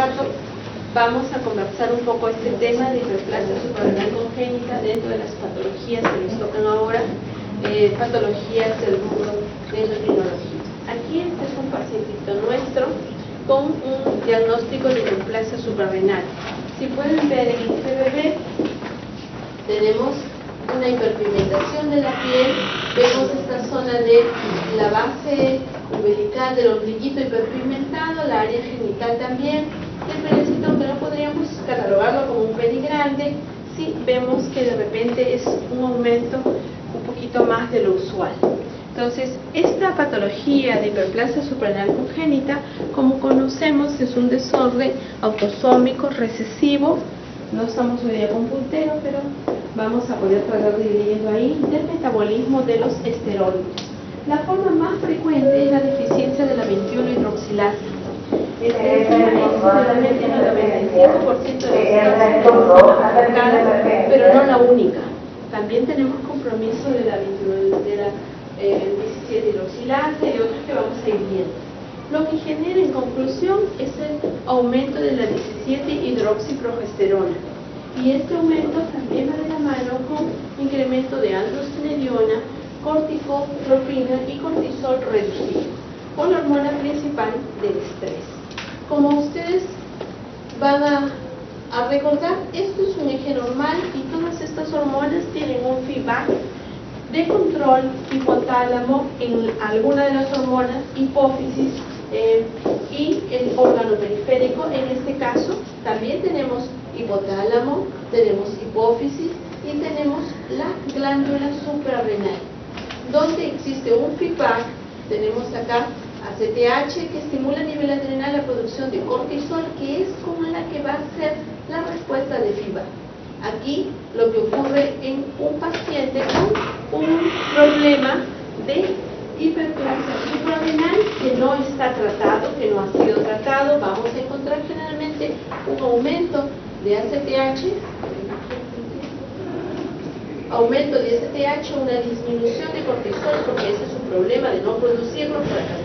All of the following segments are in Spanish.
rato vamos a conversar un poco este tema de hiperplasia suprarrenal congénita dentro de las patologías que nos tocan ahora, patologías del rubro de endocrinología. Aquí este es un pacientito nuestro con un diagnóstico de hiperplasia suprarrenal. Si pueden ver en este bebé, tenemos una hiperpigmentación de la piel, vemos esta zona de la base umbilical del ombliguito hiperpigmentado, la área genital también, el penecito, aunque no podríamos catalogarlo como un pene grande, sí vemos que de repente es un aumento un poquito más de lo usual. Entonces, esta patología de hiperplasia suprarrenal congénita, como conocemos, es un desorden autosómico recesivo. No estamos hoy día con puntero, pero vamos a poder tratar de ir leyendo ahí del metabolismo de los esteroides. La forma más frecuente es la deficiencia de la 21-hidroxilasa. Esta enzima es solamente el 95% de las afectadas, pero no la única. También tenemos compromiso de la 17-hidroxilasa y otros que vamos a ir viendo. Lo que genera en conclusión es el aumento de la 17-hidroxiprogesterona. Y este aumento también va de la mano con incremento de androstenediona, corticotropina y cortisol reducido, con la hormona principal del estrés. Como ustedes van a recordar, esto es un eje normal y todas estas hormonas tienen un feedback de control hipotálamo en alguna de las hormonas, hipófisis y el órgano periférico. En este caso también tenemos hipotálamo, tenemos hipófisis y tenemos la glándula suprarrenal, donde existe un feedback. Tenemos acá ACTH que estimula a nivel adrenal la producción de cortisol, que es como la que va a ser la respuesta de feedback. Aquí lo que ocurre en un paciente con un problema de hiperplasia suprarrenal que no está tratado, que no ha sido tratado, vamos a encontrar generalmente un aumento de ACTH, una disminución de cortisol, porque ese es un problema de no producirlo por acá.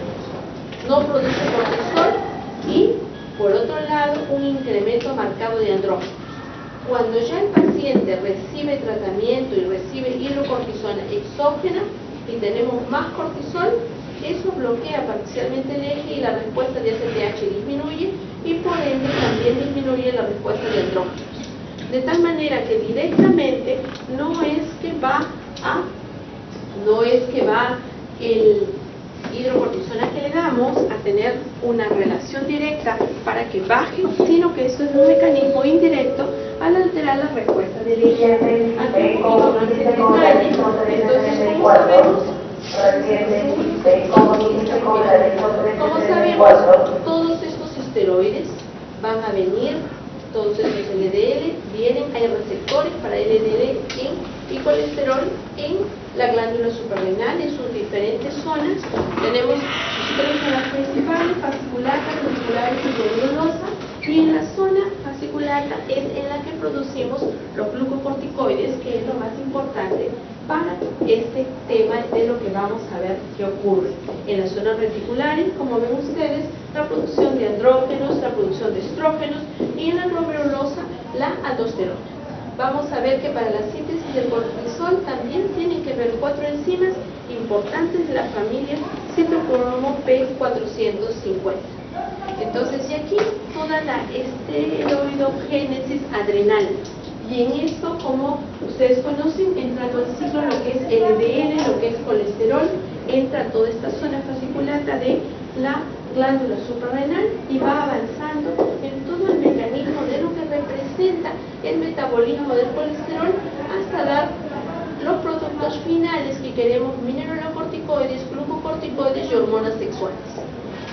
No produce cortisol y, por otro lado, un incremento marcado de andrógenos. Cuando ya el paciente recibe tratamiento y recibe hidrocortisona exógena y tenemos más cortisol, eso bloquea parcialmente el eje y la respuesta de ACTH disminuye y por ende también disminuye la respuesta de andrógenos. De tal manera que directamente no es que va el hidrocortisona que le damos a tener una relación directa para que baje, sino que esto es un mecanismo indirecto al alterar la respuesta del eje. Aquí un poquito más de detalle. Entonces, como sabemos, todos estos esteroides van a venir, todos estos LDL vienen, hay receptores para LDL y colesterol en la glándula suprarrenal en sus diferentes zonas. Tenemos tres zonas principales: fasciculata, reticular y glomerulosa, y en la zona fasciculata es en la que producimos los glucocorticoides, que es lo más importante para este tema de lo que vamos a ver que ocurre. En las zonas reticulares, como ven ustedes, la producción de andrógenos, la producción de estrógenos, y en la glomerulosa la aldosterona. Vamos a ver que para la síntesis del cortisol también tienen que ver 4 enzimas importantes de la familia citocromo P450. Entonces, y aquí toda la esteroidogénesis adrenal. Y en esto, como ustedes conocen, entra todo el ciclo, lo que es LDL, lo que es colesterol, entra toda esta zona fasciculata de la glándula suprarrenal y va avanzando en todo el mecanismo de lo que representa el metabolismo del colesterol hasta dar los productos finales que queremos: mineralocorticoides, glucocorticoides y hormonas sexuales.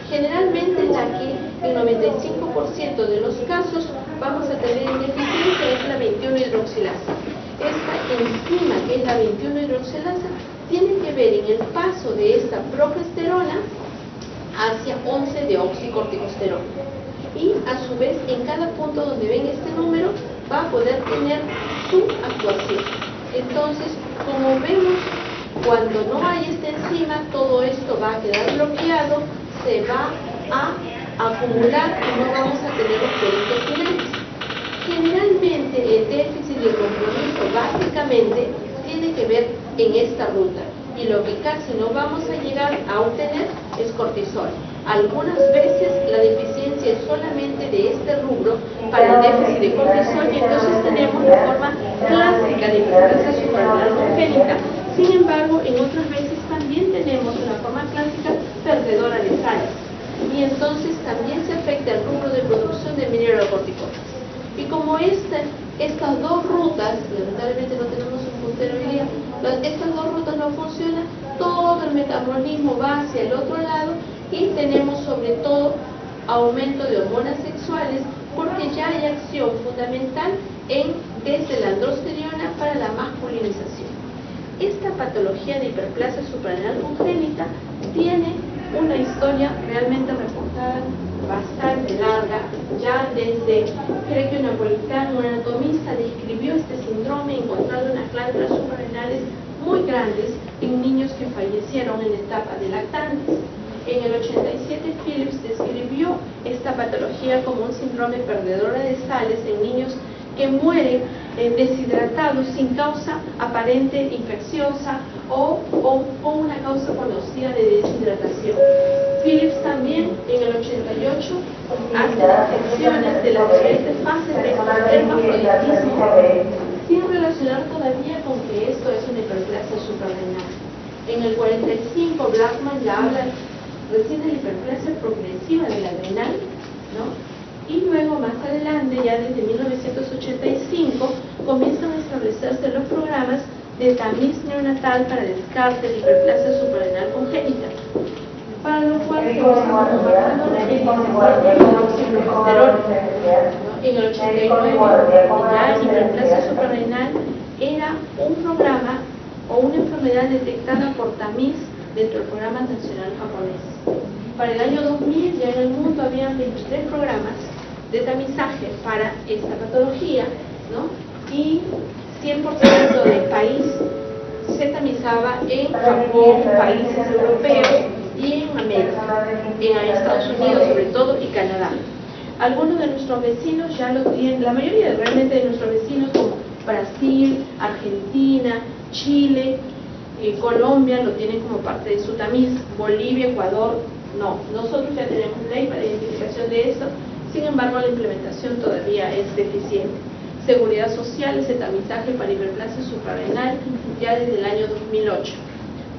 Generalmente, la que en 95% de los casos vamos a tener en deficiencia es la 21-hidroxilasa. Esta enzima, que es la 21-hidroxilasa, tiene que ver en el paso de esta progesterona hacia 11-deoxicorticosterona. Y a su vez, en cada punto donde ven este número, va a poder tener su actuación. Entonces, como vemos, cuando no hay esta enzima, todo esto va a quedar bloqueado, se va a acumular y no vamos a tener los en esta ruta, y lo que casi no vamos a llegar a obtener es cortisol. Algunas veces la deficiencia es solamente de este rubro para el déficit de cortisol, y entonces tenemos la forma clásica de hiperplasia suprarrenal congénita. Sin embargo, en otras veces también tenemos una forma clásica perdedora de sales, y entonces también se afecta el rubro de producción de mineralocorticoides. Y como estas dos rutas, lamentablemente no tenemos un puntero hoy día, estas dos rutas no funcionan, todo el metabolismo va hacia el otro lado, y tenemos sobre todo aumento de hormonas sexuales, porque ya hay acción fundamental desde la androstenediona para la masculinización. Esta patología de hiperplasia suprarrenal congénita tiene una historia realmente reportada bastante larga. Ya desde Gregorio Napolitano, un anatomista, describió este síndrome encontrando unas glándulas suprarrenales muy grandes en niños que fallecieron en etapa de lactantes. En el 87, Phillips describió esta patología como un síndrome perdedora de sales en niños que mueren deshidratados sin causa aparente infecciosa o una causa conocida de deshidratación. Phillips también en el 88 hace descripciones de las diferentes fases de hermafroditismo sin relacionar todavía con que esto es una hiperplasia suprarrenal. En el 45 Blackman ya habla recién de la hiperplasia progresiva del adrenal, ¿no? Y luego más adelante, ya desde 1985, comienzan a establecerse los programas de tamiz neonatal para descarte de hiperplasia suprarrenal congénita, para lo cual se usa como marcador el hidroxiprogesterol. En el 89, ya en hiperplasia suprarrenal era un programa o una enfermedad detectada por tamiz dentro del programa nacional japonés. Para el año 2000 ya en el mundo habían 23 programas de tamizaje para esta patología, ¿no? Y 100% del país se tamizaba en Japón, países europeos y en América, en Estados Unidos sobre todo y Canadá. Algunos de nuestros vecinos ya lo tienen, la mayoría realmente de nuestros vecinos como Brasil, Argentina, Chile, Colombia lo tienen como parte de su tamiz, Bolivia, Ecuador, no. Nosotros ya tenemos ley para identificación de esto, sin embargo la implementación todavía es deficiente. Seguridad Social, ese tamizaje para hiperplasia suprarrenal ya desde el año 2008.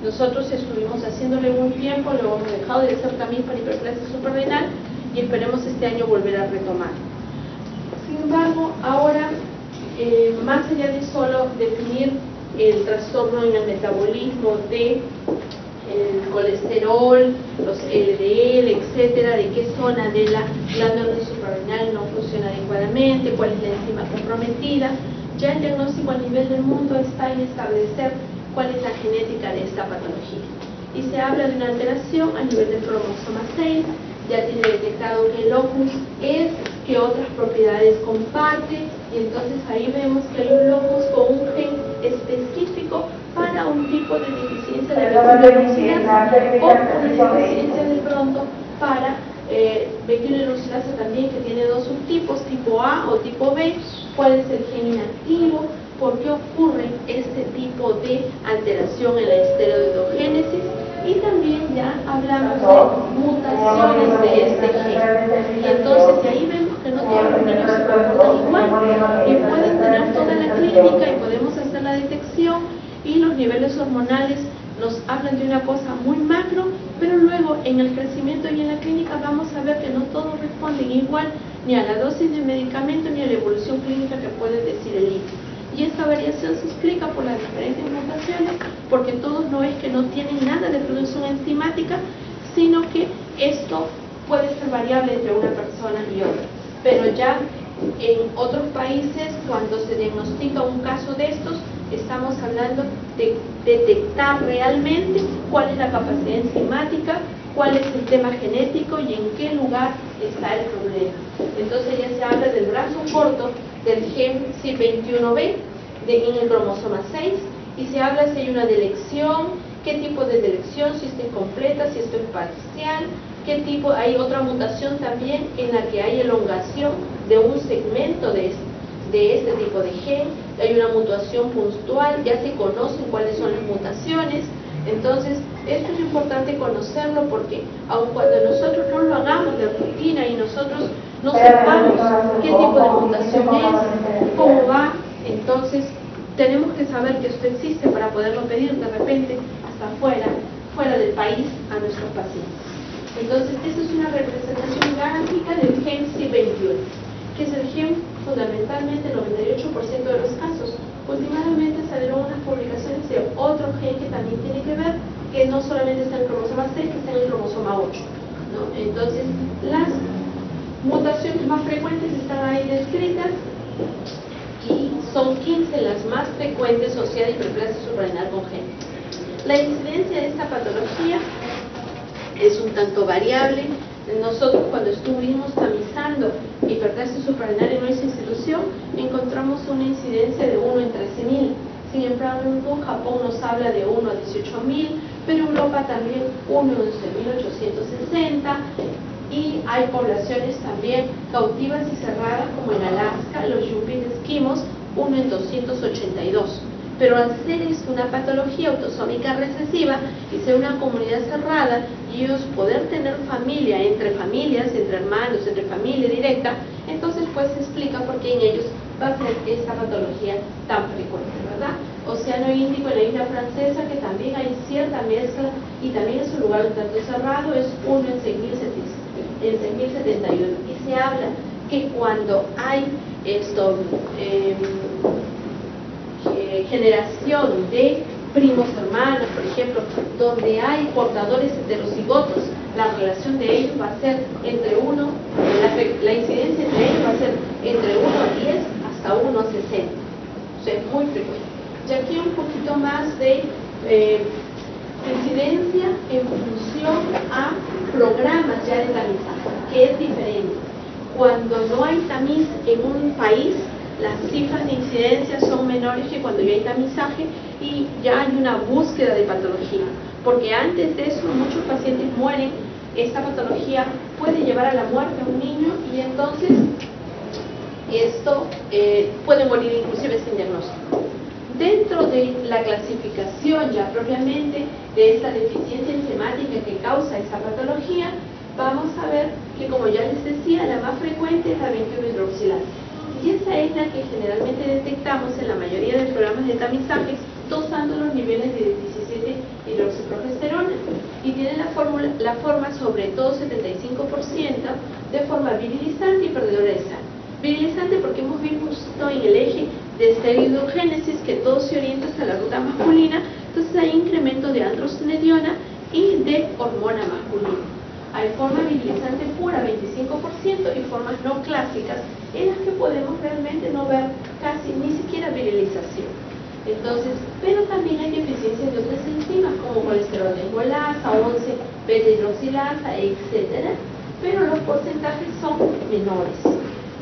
Nosotros estuvimos haciéndole un tiempo, luego hemos dejado de hacer tamiz para hiperplasia suprarrenal y esperemos este año volver a retomar. Sin embargo, ahora, más allá de solo definir el trastorno en el metabolismo de el colesterol, los LDL, etcétera, de qué zona de la glándula suprarrenal no funciona adecuadamente, cuál es la enzima comprometida, ya el diagnóstico a nivel del mundo está en establecer cuál es la genética de esta patología. Y se habla de una alteración a nivel del cromosoma 6, ya tiene detectado que el locus es, que otras propiedades comparte, y entonces ahí vemos que hay un locus con un gen específico para un tipo de deficiencia de beta-hidroxilasa o una deficiencia de pronto para beta-hidroxilasa también, que tiene dos subtipos, tipo A o tipo B. ¿Cuál es el gen inactivo? ¿Por qué ocurre este tipo de alteración en la esteroidogénesis? Y también ya hablamos de mutaciones de este gen. Y entonces de ahí vemos que no todos los niños se comportan igual y pueden tener toda la clínica y podemos hacer la detección, y los niveles hormonales nos hablan de una cosa muy macro, pero luego en el crecimiento y en la clínica vamos a ver que no todos responden igual ni a la dosis de medicamento ni a la evolución clínica que puede decir el INCE. Y esta variación se explica por las diferentes mutaciones, porque todos no es que no tienen nada de producción enzimática, sino que esto puede ser variable entre una persona y otra. Pero ya en otros países, cuando se diagnostica un caso de estos, estamos hablando de detectar realmente cuál es la capacidad enzimática, cuál es el tema genético y en qué lugar está el problema. Entonces ya se habla del brazo corto del gen CYP21B en el cromosoma 6, y se habla si hay una delección, qué tipo de delección, si está incompleta, si esto es parcial, qué tipo, hay otra mutación también en la que hay elongación de un segmento de de este tipo de gen, hay una mutación puntual, ya se conocen cuáles son las mutaciones. Entonces, esto es importante conocerlo porque aun cuando nosotros no lo hagamos de rutina y nosotros no sepamos qué tipo de mutación es, cómo va, entonces tenemos que saber que esto existe para poderlo pedir de repente hasta fuera del país a nuestros pacientes. Entonces, esta es una representación gráfica del gen C21, que es el gen fundamentalmente el 98% de los casos. Últimamente salieron unas publicaciones de otro gen que también tiene que ver, que no solamente está en el cromosoma 6, que está en el cromosoma 8, ¿no? Entonces, las mutaciones más frecuentes están ahí descritas y son 15 las más frecuentes asociadas a hiperplasia suprarrenal congénita. La incidencia de esta patología es un tanto variable. Nosotros cuando estuvimos tamizando hiperplasia suprarrenal en nuestra institución encontramos una incidencia de 1 en 13.000. Sin embargo, Japón nos habla de 1 a 18.000, pero Europa también 1 en 11.860, y hay poblaciones también cautivas y cerradas como en Alaska, los yupis esquimos, 1 en 282. Pero al ser esto una patología autosómica recesiva y ser una comunidad cerrada y ellos poder tener familia, entre familias, entre hermanos, entre familia directa, entonces pues se explica por qué en ellos va a ser esta patología tan frecuente, ¿verdad? Océano Índico en la isla francesa, que también hay cierta mezcla y también es un lugar un tanto cerrado, es 1 en 6.071. Y se habla que cuando hay esto, generación de primos hermanos, por ejemplo, donde hay portadores heterocigotos, la relación de ellos va a ser entre 1, la incidencia entre ellos va a ser entre 1 a 10 hasta 1 a 60. O sea, es muy frecuente. Y aquí un poquito más de incidencia en función a programas ya de tamizaje, que es diferente. Cuando no hay tamiz en un país, las cifras de incidencia son menores que cuando ya hay tamizaje y ya hay una búsqueda de patología, porque antes de eso muchos pacientes mueren. Esta patología puede llevar a la muerte a un niño y entonces esto puede morir inclusive sin diagnóstico. Dentro de la clasificación ya propiamente de esta deficiencia enzimática que causa esta patología, vamos a ver que, como ya les decía, la más frecuente es la 21-hidroxilasa. Y esa es la que generalmente detectamos en la mayoría de programas de tamizaje, dosando los niveles de 17-hidroxiprogesterona. Y tiene la forma, sobre todo 75%, de forma virilizante y perdedora de sal. Virilizante porque hemos visto en el eje de esteroidogénesis que todo se orienta hacia la ruta masculina, entonces hay incremento de androstenediona y de hormona masculina. Hay forma virilizante pura, 25%, y formas no clásicas, en las que podemos realmente no ver casi ni siquiera virilización. Entonces, pero también hay deficiencias de otras enzimas, como colesterol de engolasa, 11, beta-hidroxilasa, etc. Pero los porcentajes son menores.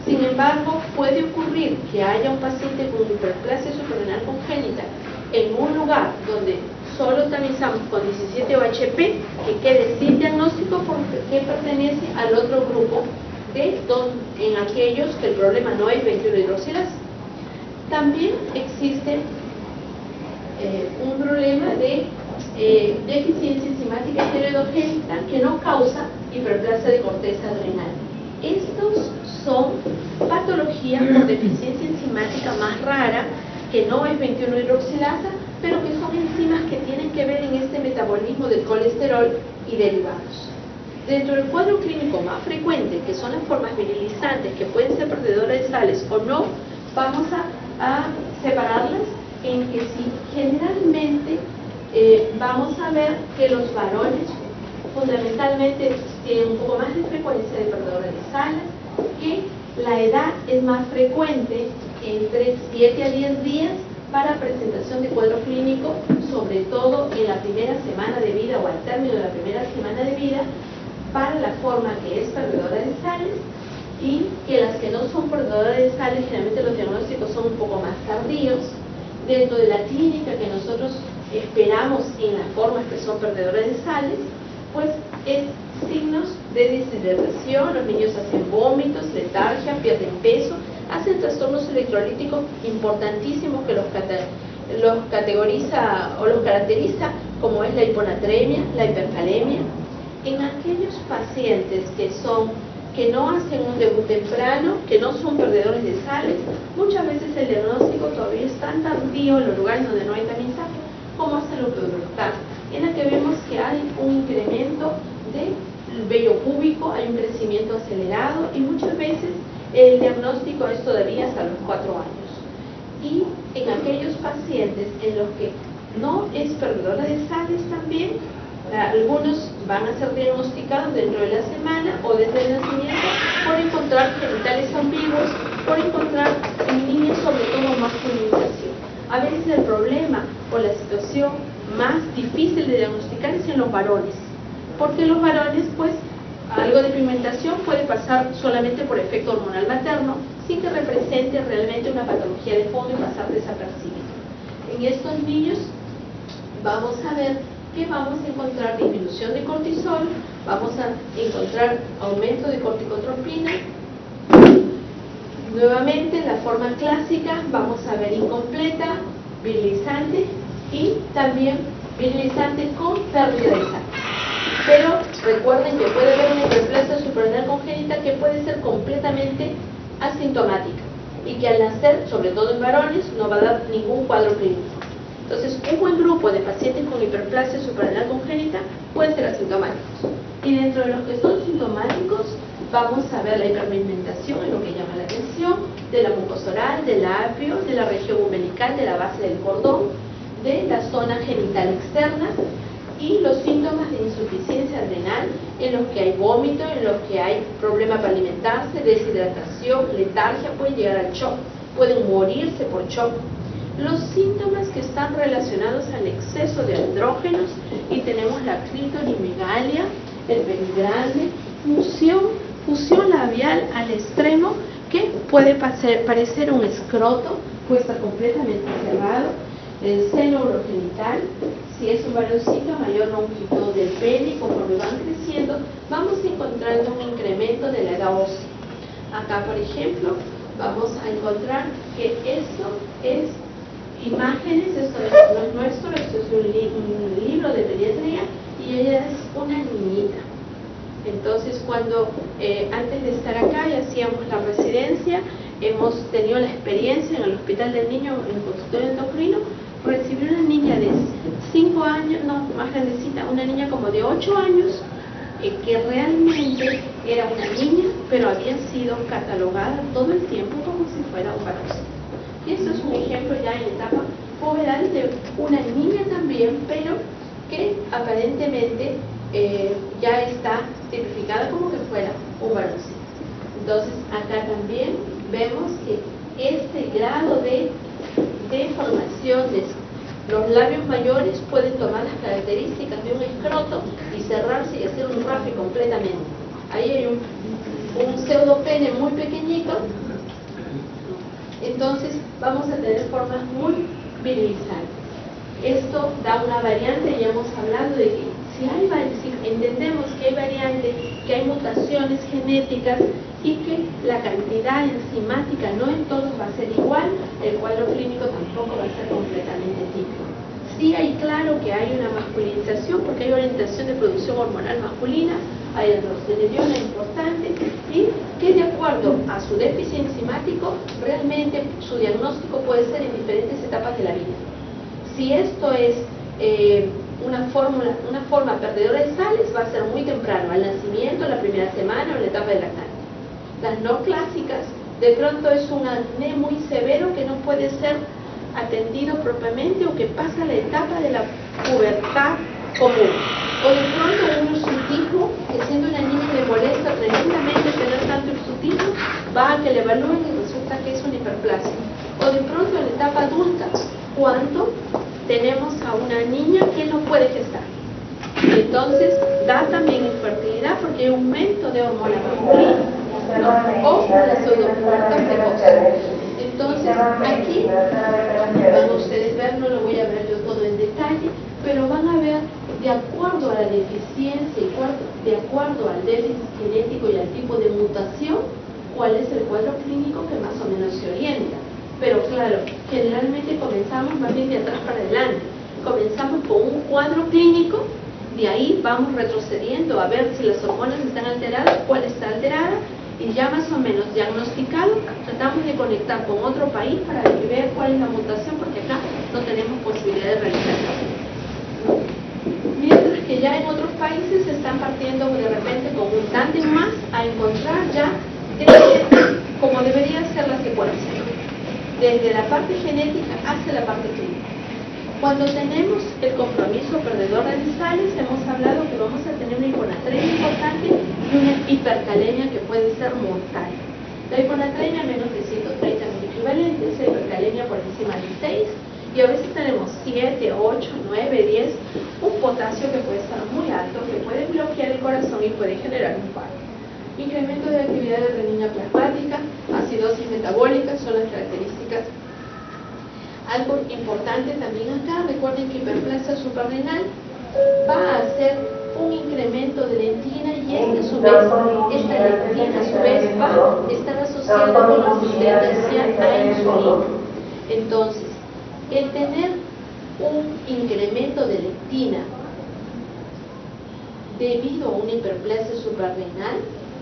Sin embargo, puede ocurrir que haya un paciente con hiperplasia suprarrenal congénita en un lugar donde solo tamizamos con 17-OHP, que quede sin diagnóstico porque pertenece al otro grupo en aquellos que el problema no es 21-hidroxilasa. También existe un problema de deficiencia enzimática esteroidogénica que no causa hiperplasia de corteza adrenal. Estos son patologías por deficiencia enzimática más rara, que no es 21-hidroxilasa, pero que son enzimas que tienen que ver en este metabolismo del colesterol y derivados. Dentro del cuadro clínico más frecuente, que son las formas virilizantes, que pueden ser perdedoras de sales o no, vamos a separarlas en que sí, generalmente vamos a ver que los varones fundamentalmente tienen un poco más de frecuencia de perdedores de sales, que la edad es más frecuente, entre 7 a 10 días para presentación de cuadro clínico, sobre todo en la primera semana de vida o al término de la primera semana de vida, para la forma que es perdedora de sales, y que las que no son perdedoras de sales, generalmente los diagnósticos son un poco más tardíos. Dentro de la clínica que nosotros esperamos en las formas que son perdedoras de sales, pues es signos de deshidratación, los niños hacen vómitos, letargia, pierden peso, hacen trastornos electrolíticos importantísimos que los categoriza o los caracteriza, como es la hiponatremia, la hipercalemia. En aquellos pacientes que no hacen un debut temprano, que no son perdedores de sales, muchas veces el diagnóstico todavía es tan tardío en los lugares donde no hay tamizaje, como hacen los prodrugitados, en la que vemos que hay un incremento del vello púbico, hay un crecimiento acelerado y muchas veces el diagnóstico es todavía hasta los 4 años. Y en aquellos pacientes en los que no es perdedora de sales también, algunos van a ser diagnosticados dentro de la semana o desde el nacimiento por encontrar genitales ambiguos, por encontrar en niños sobre todo masculinización. A veces el problema o la situación más difícil de diagnosticar es en los varones, porque los varones pues algo de pigmentación puede pasar solamente por efecto hormonal materno sin que represente realmente una patología de fondo y pasar desapercibido. En estos niños vamos a ver que vamos a encontrar disminución de cortisol, vamos a encontrar aumento de corticotropina. Nuevamente, la forma clásica, vamos a ver incompleta, virilizante y también virilizante con pérdida de sangre. Pero recuerden que puede haber una hiperplasia suprarrenal congénita que puede ser completamente asintomática y que al nacer, sobre todo en varones, no va a dar ningún cuadro clínico. Entonces, un buen grupo de pacientes con hiperplasia suprarrenal congénita pueden ser asintomáticos. Y dentro de los que son sintomáticos, vamos a ver la hiperpigmentación, en lo que llama la atención, de la mucosa oral, del labio, de la región umbilical, de la base del cordón, de la zona genital externa, y los síntomas de insuficiencia adrenal, en los que hay vómito, en los que hay problema para alimentarse, deshidratación, letargia, pueden llegar al shock, pueden morirse por shock. Los síntomas que están relacionados al exceso de andrógenos, y tenemos la clitorimegalia, el pene grande, fusión labial al extremo, que puede parecer un escroto, puede estar completamente cerrado, el seno urogenital, si es un varoncito, mayor longitud del pene, y conforme van creciendo, vamos encontrando un incremento de la edad ósea. Acá, por ejemplo, vamos a encontrar que esto es imágenes, esto no es nuestro, esto es un libro de pediatría, y ella es una niñita. Entonces, cuando antes de estar acá y hacíamos la residencia, hemos tenido la experiencia en el Hospital del Niño, en el consultorio endocrino, recibir una niña de 5 años, no, más grandecita, una niña como de 8 años, que realmente era una niña, pero había sido catalogada todo el tiempo como si fuera un varón. Y esto es un ejemplo ya en etapa puberal de una niña también, pero que aparentemente ya está tipificada como que fuera un varoncito. Entonces, acá también vemos que este grado de formación de los labios mayores pueden tomar las características de un escroto y cerrarse y hacer un rafe completamente. Ahí hay un pseudopene muy pequeñito. Entonces vamos a tener formas muy virilizantes. Esto da una variante, ya hemos hablado de que si entendemos que hay variantes, que hay mutaciones genéticas y que la cantidad enzimática no en todos va a ser igual, el cuadro clínico tampoco va a ser completamente típico. Sí hay claro que hay una masculinización porque hay orientación de producción hormonal masculina, hay androstenediona importante, y que de acuerdo a su déficit enzimático, realmente su diagnóstico puede ser en diferentes etapas de la vida. Si esto es una forma perdedora de sales, va a ser muy temprano, al nacimiento, la primera semana o en la etapa de lactancia. Las no clásicas, de pronto es un acné muy severo que no puede ser atendido propiamente o que pasa la etapa de la pubertad común. O de pronto un hirsutismo, que siendo una niña le molesta tremendamente tener tanto hirsutismo, va a que le evalúen y resulta que es una hiperplasia. O de pronto en la etapa adulta, cuando tenemos a una niña que no puede gestar. Entonces da también infertilidad porque hay aumento de hormona masculina, ¿no? O la pseudopubertad precoz. Entonces aquí van ustedes ver, no lo voy a ver yo todo en detalle, pero van a ver de acuerdo a la deficiencia y de acuerdo al déficit genético y al tipo de mutación, cuál es el cuadro clínico que más o menos se orienta. Pero claro, generalmente comenzamos más bien de atrás para adelante. Comenzamos con un cuadro clínico, de ahí vamos retrocediendo a ver si las hormonas están alteradas, cuál está alterada, y ya más o menos diagnosticado, tratamos de conectar con otro país para ver cuál es la mutación, porque acá no tenemos posibilidad de realizarlo. Mientras que ya en otros países se están partiendo de repente con un tándem más a encontrar ya como debería ser la secuencia, desde la parte genética hacia la parte clínica. Cuando tenemos el compromiso perdedor de sales, hemos hablado que vamos a tener una hiponatremia importante y una hipercalemia que puede ser mortal. La hiponatremia menos de 130 miliequivalentes, la hipercalemia por encima de 6, y a veces tenemos 7, 8, 9, 10, un potasio que puede estar muy alto, que puede bloquear el corazón y puede generar un paro. Incremento de actividad de renina plasmática, acidosis metabólica son las características. Algo importante también acá, recuerden que hiperplasia suprarrenal va a hacer un incremento de leptina, y a su vez, esta leptina a su vez va a estar asociada con resistencia a insulina. Entonces, el tener un incremento de leptina debido a una hiperplasia suprarrenal,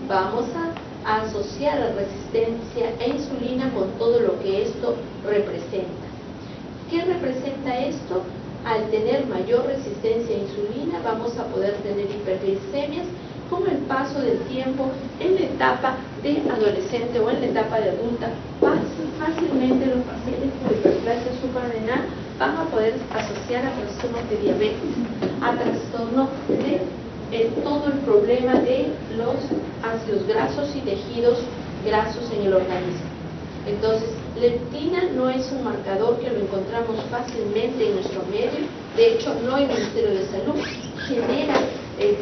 vamos a asociar a resistencia a insulina con todo lo que esto representa. ¿Qué representa esto? Al tener mayor resistencia a insulina, vamos a poder tener hiperglicemias con el paso del tiempo en la etapa de adolescente o en la etapa de adulta. Fácilmente los pacientes con hiperplasia suprarrenal van a poder asociar a trastornos de diabetes, a trastornos de todo el problema de los ácidos grasos y tejidos grasos en el organismo. Entonces, leptina no es un marcador que lo encontramos fácilmente en nuestro medio. De hecho, no el Ministerio de Salud genera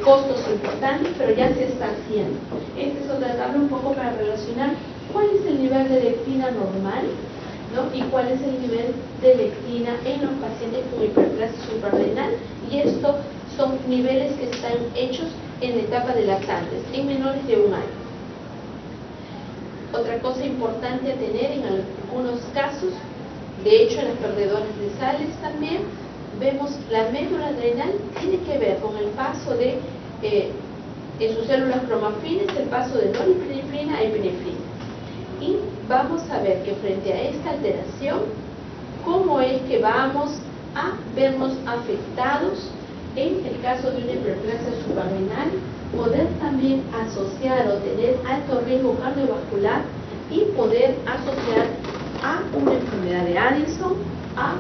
costos importantes, pero ya se está haciendo. Este es otra tabla un poco para relacionar cuál es el nivel de leptina normal, ¿no? Y cuál es el nivel de leptina en los pacientes con hiperplasia suprarrenal. Y esto son niveles que están hechos en la etapa de lactantes, en menores de 1 año. Otra cosa importante a tener en algunos casos, de hecho en las perdedoras de sales también, vemos la médula adrenal tiene que ver con el paso de, en sus células cromafines, el paso de norepinefrina a epinefrina. Y vamos a ver que frente a esta alteración, cómo es que vamos a vernos afectados en el caso de una hiperplasia suprarrenal, poder también asociar o tener alto riesgo cardiovascular y poder asociar a una enfermedad de Addison, a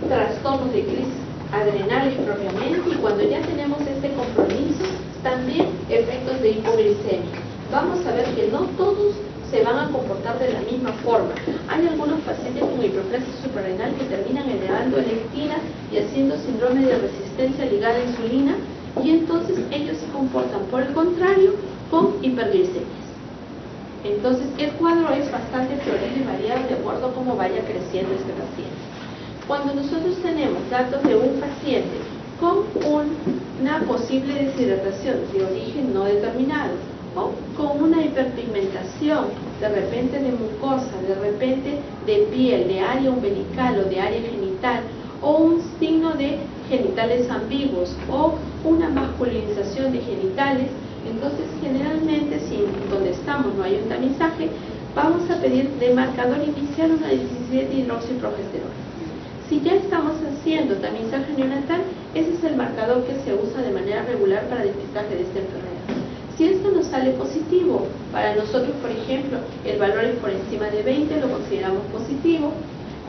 trastornos de crisis adrenales propiamente, y cuando ya tenemos este compromiso, también efectos de hipoglicemia. Vamos a ver que no todos se van a comportar de la misma forma. Hay algunos pacientes con hiperplasia suprarrenal que terminan elevando leptina y haciendo síndrome de resistencia ligada a insulina, y entonces ellos se comportan por el contrario con hiperglicemias. Entonces el cuadro es bastante florido y variado de acuerdo a cómo vaya creciendo este paciente. Cuando nosotros tenemos datos de un paciente con una posible deshidratación de origen no determinado, o con una hiperpigmentación, de repente de mucosa, de repente de piel, de área umbilical o de área genital, o un signo de genitales ambiguos o una masculinización de genitales, entonces generalmente si donde estamos no hay un tamizaje, vamos a pedir de marcador inicial una 17 hidroxiprogesterona. Si ya estamos haciendo tamizaje neonatal, ese es el marcador que se usa de manera regular para despistaje de esta enfermedad. Si esto nos sale positivo, para nosotros, por ejemplo, el valor es por encima de 20, lo consideramos positivo.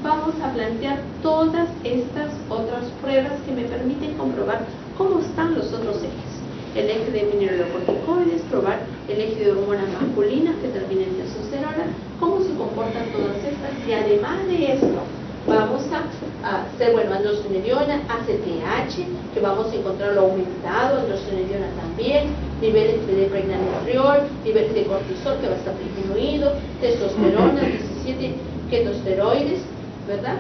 Vamos a plantear todas estas otras pruebas que me permiten comprobar cómo están los otros ejes. El eje de mineralocorticoides, probar el eje de hormonas masculinas que terminen en testosterona, cómo se comportan todas estas, y además de esto, vamos a hacer, androstenediona, ACTH, que vamos a encontrarlo aumentado, androstenediona también, niveles de pregnanetriol, niveles de cortisol que va a estar disminuido, testosterona, 17 ketosteroides, ¿verdad?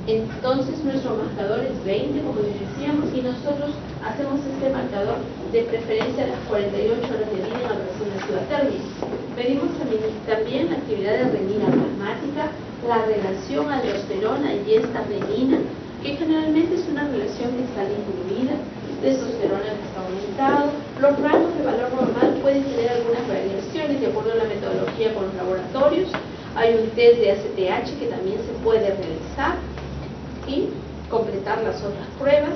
Entonces nuestro marcador es 20, como les decíamos, y nosotros hacemos este marcador de preferencia a las 48 horas de vida en la recién nacida térmica. Medimos también la actividad de renina plasmática, la relación aldosterona y esta renina, que generalmente es una relación que está disminuida, testosterona que está aumentado. Los rangos de valor normal pueden tener algunas variaciones de acuerdo a la metodología con los laboratorios. Hay un test de ACTH que también se puede realizar y completar las otras pruebas.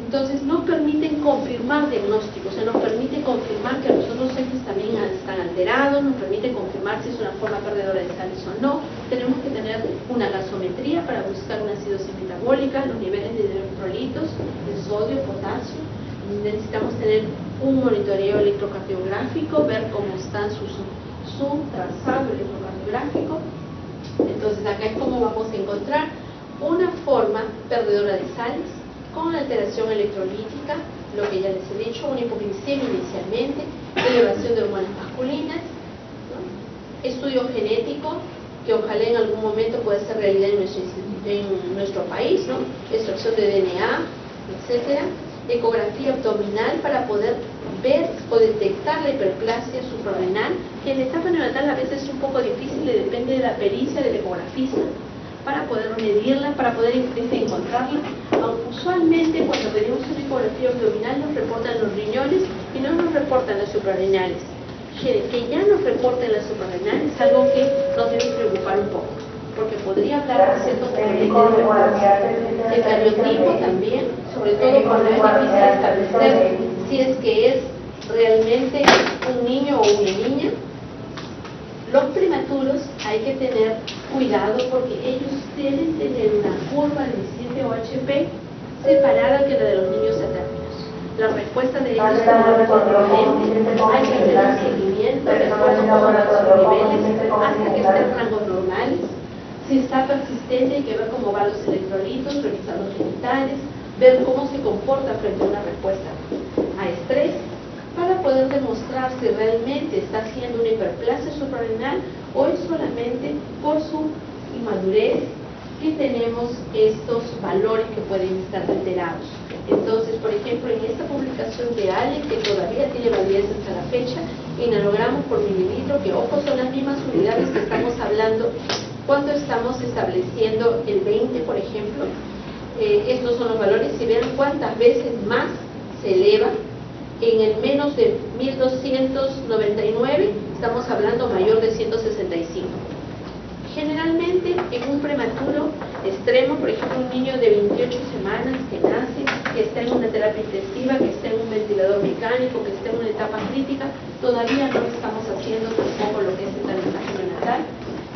Entonces nos permiten confirmar diagnósticos, nos permite confirmar que los otros ejes también están alterados, nos permite confirmar si es una forma perdedora de sales o no. Tenemos que tener una gasometría para buscar una acidosis metabólica, los niveles de electrolitos, de sodio, potasio. Necesitamos tener un monitoreo electrocardiográfico, ver cómo está su trazado electrocardiográfico. Entonces acá es como vamos a encontrar una forma perdedora de sales, con alteración electrolítica, lo que ya les he dicho, una hipoglicemia inicialmente, elevación de hormonas masculinas, ¿no? Estudio genético, que ojalá en algún momento pueda ser realidad en nuestro país, ¿no? Extracción de DNA, etcétera. Ecografía abdominal para poder ver o detectar la hiperplasia suprarrenal, que en la etapa neonatal a veces es un poco difícil, depende de la pericia del ecografista, para poder medirla, para poder encontrarla. Aunque usualmente cuando pedimos una ecografía abdominal nos reportan los riñones y no nos reportan los suprarrenales. Que ya nos reporten las suprarrenales es algo que nos debe preocupar un poco, porque podría hablar de ciertos componentes de el cariotipo también, sobre todo cuando es difícil establecer si es que es realmente un niño o una niña. Los prematuros hay que tener cuidado porque ellos deben tener una curva de 17-OHP separada que la de los niños a términos. La respuesta de ellos es diferente. Hay que hacer un seguimiento de acuerdo a cómo van sus niveles hasta que estén en rangos normales. Si está persistente hay que ver cómo van los electrolitos, revisar los genitales, ver cómo se comporta frente a una respuesta a estrés, para poder demostrar si realmente está haciendo una hiperplasia suprarrenal o es solamente por su inmadurez que tenemos estos valores que pueden estar alterados. Entonces, por ejemplo, en esta publicación de Ale, que todavía tiene validez hasta la fecha, en nanogramos por mililitro, que ojo, son las mismas unidades que estamos hablando cuando estamos estableciendo el 20, por ejemplo. Estos son los valores, si ven cuántas veces más se eleva. En el menos de 1299 estamos hablando mayor de 165. Generalmente en un prematuro extremo, por ejemplo un niño de 28 semanas que nace, que está en una terapia intensiva, que está en un ventilador mecánico, que está en una etapa crítica, todavía no estamos haciendo tampoco lo que es el tamizaje neonatal.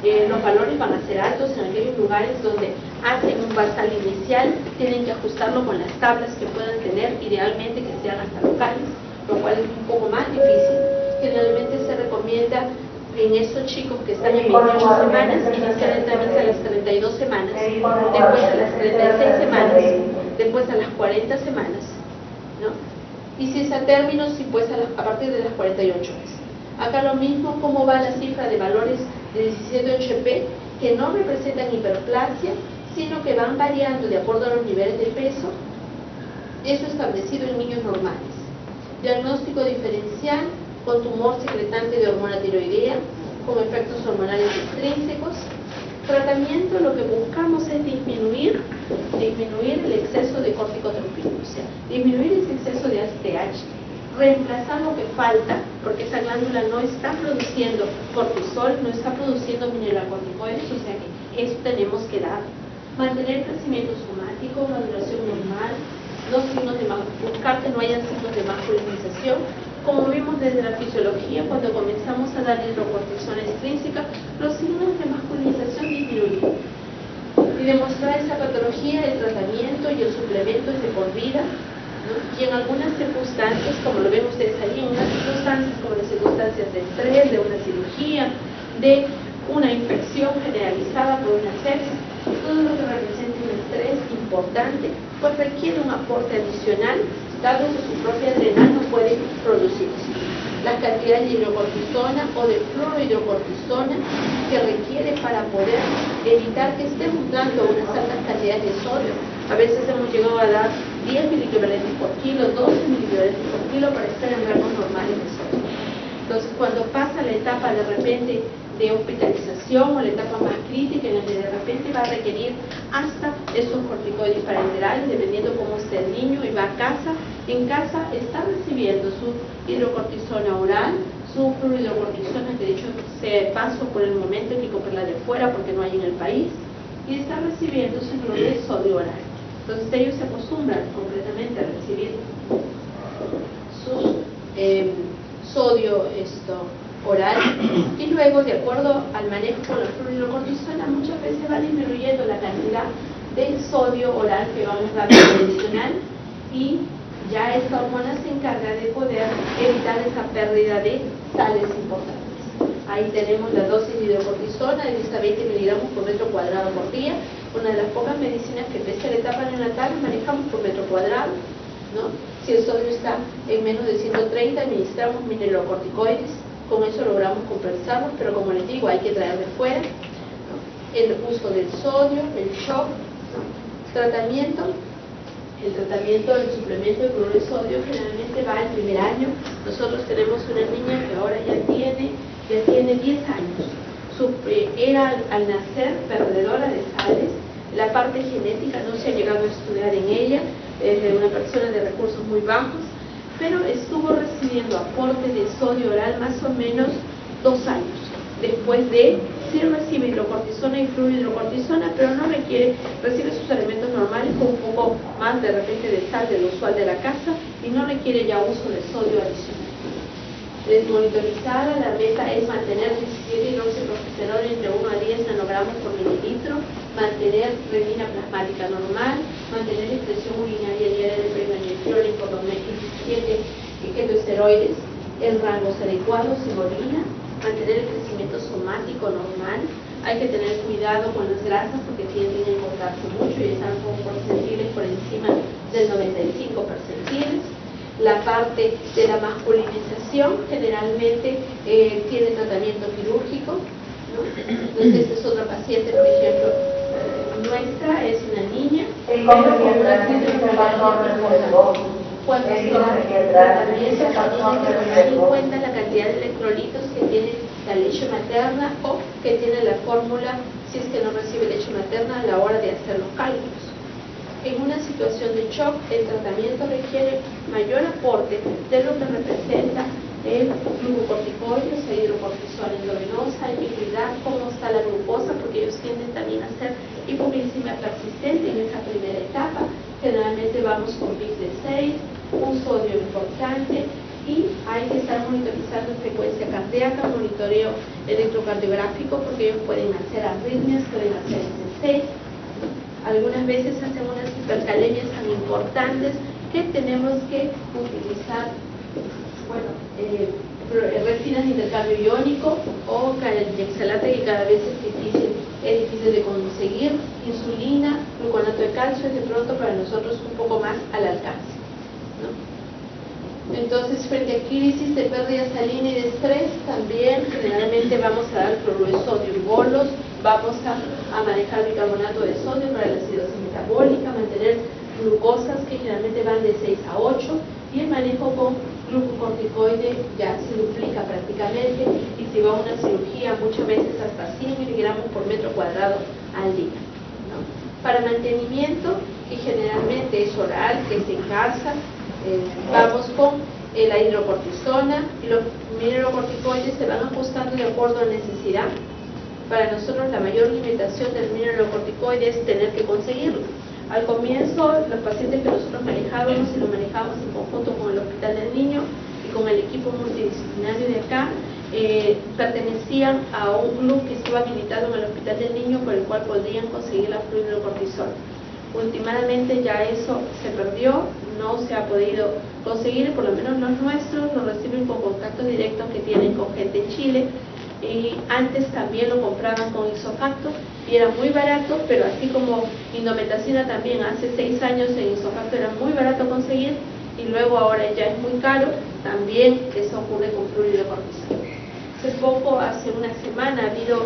Los valores van a ser altos en aquellos lugares donde hacen un basal inicial, tienen que ajustarlo con las tablas que puedan tener, idealmente que sean hasta locales, lo cual es un poco más difícil. Generalmente se recomienda en esos chicos que están en 28 semanas iniciar el tamiz a las 32 semanas, después a las 36 semanas, después a las 40 semanas, ¿no? Y si es a términos, sí, pues a partir de las 48 horas. Acá lo mismo, cómo va la cifra de valores de 17 HP que no representan hiperplasia, sino que van variando de acuerdo a los niveles de peso, eso establecido en niños normales. Diagnóstico diferencial con tumor secretante de hormona tiroidea, con efectos hormonales extrínsecos. Tratamiento, lo que buscamos es disminuir el exceso de corticotropina, o sea, disminuir ese exceso de ACTH, reemplazar lo que falta, porque esa glándula no está produciendo cortisol, no está produciendo mineralocorticoides, o sea que eso tenemos que dar. Mantener el crecimiento somático, maduración normal, buscar que no haya signos de masculinización. Como vimos desde la fisiología, cuando comenzamos a dar hidrocortisona extrínseca, los signos de masculinización disminuyen. Y demostrar esa patología, el tratamiento y el suplemento es de por vida, ¿no? Y en algunas circunstancias, como lo ven ustedes ahí, en unas circunstancias como las circunstancias de estrés, de una cirugía, de una infección generalizada por una sepsis, todo lo que represente un estrés importante, pues requiere un aporte adicional, dado que su propia adrenal no puede producirse. Las cantidades de hidrocortisona o de fluorohidrocortisona que requiere para poder evitar que estemos dando unas altas cantidades de sodio. A veces hemos llegado a dar 10 miliequivalentes por kilo, 12 miliequivalentes por kilo para estar en rangos normales de sodio. Entonces, cuando pasa la etapa de repente de hospitalización o la etapa más crítica en la que de repente va a requerir hasta esos corticoides parenterales, dependiendo cómo esté el niño, y va a casa, en casa está recibiendo su hidrocortisona oral, su fluorocortisona, que de hecho se pasó por el momento, hay que comprarla de fuera porque no hay en el país, y está recibiendo su cloruro de sodio oral. Entonces ellos se acostumbran completamente a recibir su sodio oral, y luego, de acuerdo al manejo con la fluorocortisona, muchas veces va disminuyendo la cantidad de sodio oral que vamos a dar adicional, y ya esta hormona se encarga de poder evitar esa pérdida de sales importantes. Ahí tenemos la dosis de hidrocortisona de hasta 20 miligramos por metro cuadrado por día, una de las pocas medicinas que pese a la etapa neonatal manejamos por metro cuadrado, ¿no? Si el sodio está en menos de 130, administramos mineralocorticoides, con eso logramos compensarlos, pero como les digo, hay que traer de fuera, ¿no? El uso del sodio, el shock, ¿no? El tratamiento del suplemento de cloruro de sodio generalmente va al primer año. Nosotros tenemos una niña que ahora ya tiene 10 años. Era al nacer perdedora de sales. La parte genética no se ha llegado a estudiar en ella, es de una persona de recursos muy bajos, pero estuvo recibiendo aporte de sodio oral más o menos 2 años. Después de, sí recibe hidrocortisona y fluorocortisona, pero no recibe sus alimentos normales con un poco más de repente de sal de lo usual de la casa, y no requiere ya uso de sodio adicional. Desmonitorizada, la meta es mantener 17 hidroxiprogesterona entre 1 a 10 nanogramos por mililitro, mantener renina plasmática normal, mantener expresión urinaria diaria de preganestrol y por lo menos 17 ketoesteroides, el rango es adecuado sin orina, mantener el crecimiento somático normal. Hay que tener cuidado con las grasas porque tienden a engordarse mucho y están con percentiles por encima del 95 percentiles. La parte de la masculinización generalmente tiene tratamiento quirúrgico, ¿no? Entonces esta es otra paciente, por ejemplo, nuestra, es una niña, pero con una síndrome cuando se da tratamiento también hay que tomar en cuenta la cantidad de electrolitos que tiene la leche materna o que tiene la fórmula si es que no recibe leche materna a la hora de hacer los cálculos. En una situación de shock, el tratamiento requiere mayor aporte de lo que representa el glucocorticoide, o sea, hidrocortisona endovenosa. Hay que cuidar cómo está la glucosa porque ellos tienden también a ser hipoglicemia persistente en esa primera etapa. Generalmente vamos con pics de 6, un sodio importante, y hay que estar monitorizando frecuencia cardíaca, monitoreo electrocardiográfico porque ellos pueden hacer arritmias, pueden hacer SC6. Algunas veces hacen unas hipercalemias tan importantes que tenemos que utilizar resinas de intercambio iónico o calciaxalate, que cada vez es difícil de conseguir, insulina, gluconato de calcio es de pronto para nosotros un poco más al alcance, ¿no? Entonces, frente a crisis de pérdida salina y de estrés, también generalmente vamos a dar cloruro de sodio en bolos, vamos a manejar bicarbonato de sodio para la acidosis metabólica, mantener glucosas que generalmente van de 6 a 8, y el manejo con glucocorticoide ya se duplica prácticamente, y si va a una cirugía muchas veces hasta 100 miligramos por metro cuadrado al día, ¿no? Para mantenimiento, que generalmente es oral, que es en casa, vamos con la hidrocortisona, y los mineralocorticoides se van ajustando de acuerdo a necesidad. Para nosotros la mayor limitación del mineralocorticoide es tener que conseguirlo. Al comienzo, los pacientes que nosotros manejábamos, y lo manejábamos en conjunto con el Hospital del Niño y con el equipo multidisciplinario de acá, pertenecían a un club que estaba habilitado en el Hospital del Niño por el cual podrían conseguir la fluorocortisona. Últimamente ya eso se perdió, no se ha podido conseguir, por lo menos los nuestros lo reciben con contactos directos que tienen con gente en Chile, y antes también lo compraban con isofacto y era muy barato, pero así como indometacina también hace 6 años en isofacto era muy barato conseguir, y luego ahora ya es muy caro, también eso ocurre con fluorocortisona. Hace poco, hace una semana, ha habido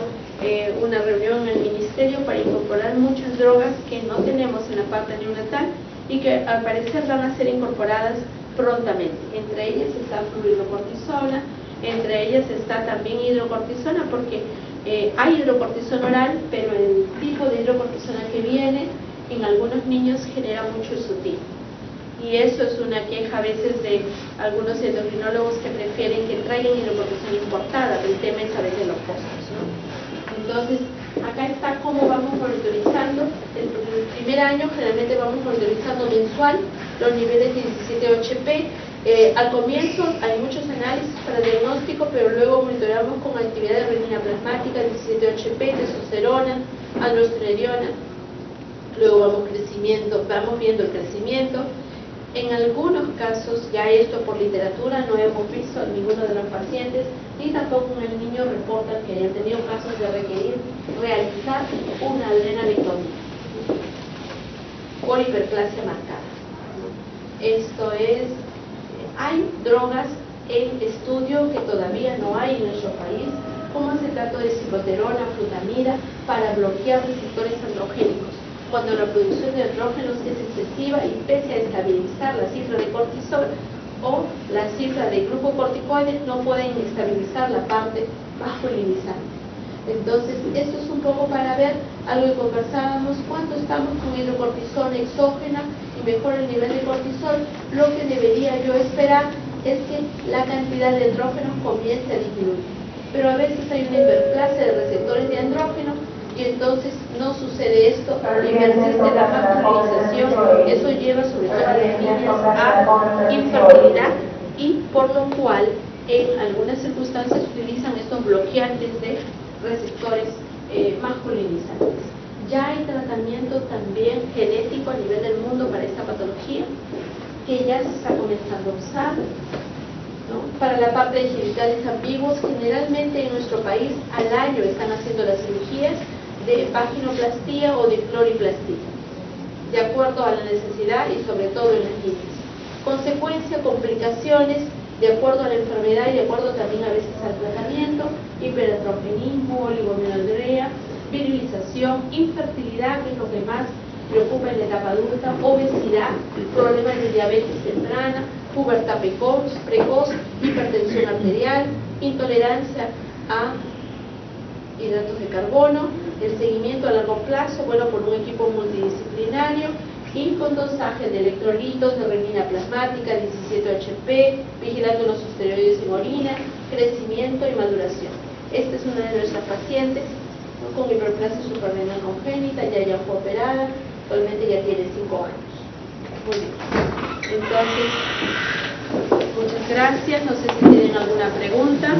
una reunión en el ministerio para incorporar muchas drogas que no tenemos en la parte neonatal y que al parecer van a ser incorporadas prontamente. Entre ellas está fluorocortisona, Entre ellas está también hidrocortisona, porque hay hidrocortisona oral, pero el tipo de hidrocortisona que viene en algunos niños genera mucho hirsutismo. Y eso es una queja a veces de algunos endocrinólogos que prefieren que traigan hidrocortisona importada, pero el tema es a veces los costos, ¿no? Entonces, acá está cómo vamos monitorizando. El primer año generalmente vamos monitorizando mensual los niveles de 17-HP. Al comienzo hay muchos análisis para diagnóstico, pero luego monitoreamos con actividad de renina plasmática, 17-HP, testosterona, aldosterona. Luego vamos viendo el crecimiento. En algunos casos, ya esto por literatura, no hemos visto en ninguno de los pacientes, ni tampoco en el niño reportan que hayan tenido casos de requerir realizar una adrenalectomía por hiperplasia marcada. Esto es, hay drogas en estudio que todavía no hay en nuestro país, como acetato de cicloterona, flutamida, para bloquear receptores androgénicos, cuando la producción de andrógenos es excesiva y pese a estabilizar la cifra de cortisol o la cifra de glucocorticoides, no pueden estabilizar la parte masculinizante. Entonces, esto es un poco para ver algo que conversábamos, cuando estamos con hidrocortisona exógena y mejora el nivel de cortisol, lo que debería yo esperar es que la cantidad de andrógenos comience a disminuir. Pero a veces hay una hiperplasia de receptores de andrógenos y entonces no sucede esto y persiste la masculinización. Eso lleva sobre todo a las niñas a infertilidad y por lo cual en algunas circunstancias utilizan estos bloqueantes de receptores masculinizantes. Ya hay tratamiento también genético a nivel del mundo para esta patología, que ya se está comenzando a usar, ¿no? Para la parte de genitales ambiguos, generalmente en nuestro país al año están haciendo las cirugías de vaginoplastía o de cloriplastía, de acuerdo a la necesidad y sobre todo en las niñas. Consecuencia, complicaciones, de acuerdo a la enfermedad y de acuerdo también a veces al tratamiento: hiperandrogenismo, oligomenorrea, virilización, infertilidad, que es lo que más preocupa en la etapa adulta, obesidad, problemas de diabetes temprana, pubertad precoz, hipertensión arterial, intolerancia a hidratos de carbono, el seguimiento a largo plazo, bueno, por un equipo multidisciplinario y con dosaje de electrolitos, de renina plasmática, 17-HP, vigilando los esteroides en orina, crecimiento y maduración. Esta es una de nuestras pacientes, ¿no?, con hiperplasia suprarrenal congénita, ya fue operada, actualmente ya tiene 5 años. Muy bien. Entonces, muchas gracias. No sé si tienen alguna pregunta.